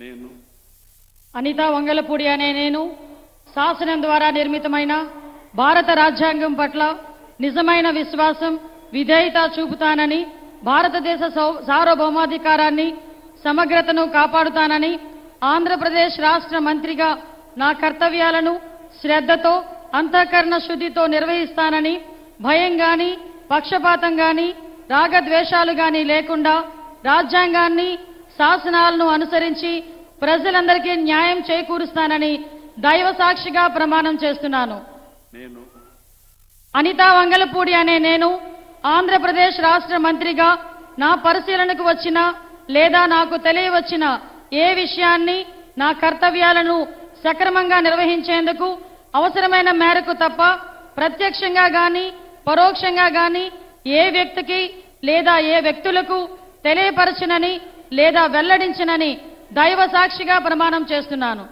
నేను అనితా వంగలపూడి అనే నేను శాసనం ద్వారా నిర్మితమైన భారత రాజ్యాంగం పట్ల నిజమైన విశ్వాసం విధేయత చూపుతానని, భారతదేశ సార్వభౌమాధికారాన్ని సమగ్రతను కాపాడుతానని, ఆంధ్రప్రదేశ్ రాష్ట్ర మంత్రిగా నా కర్తవ్యాలను శ్రద్ధతో అంతఃకరణ శుద్ధితో నిర్వహిస్తానని, భయం గాని పక్షపాతం గాని రాగద్వేషాలు గాని లేకుండా రాజ్యాంగాన్ని శాసనాలను అనుసరించి ప్రజలందరికీ న్యాయం చేకూరుస్తానని దైవ సాక్షిగా ప్రమాణం చేస్తున్నాను. నేను అనితా వంగలపూడి అనే నేను ఆంధ్రప్రదేశ్ రాష్ట్ర మంత్రిగా నా పరిశీలనకు వచ్చిన లేదా నాకు తెలియవచ్చిన ఏ విషయాన్ని నా కర్తవ్యాలను సక్రమంగా నిర్వహించేందుకు అవసరమైన మేరకు తప్ప ప్రత్యక్షంగా గాని పరోక్షంగా గాని ఏ వ్యక్తికి లేదా ఏ వ్యక్తులకు తెలియపరచనని లేదా వెల్లడించనని దైవ సాక్షిగా ప్రమాణం చేస్తున్నాను.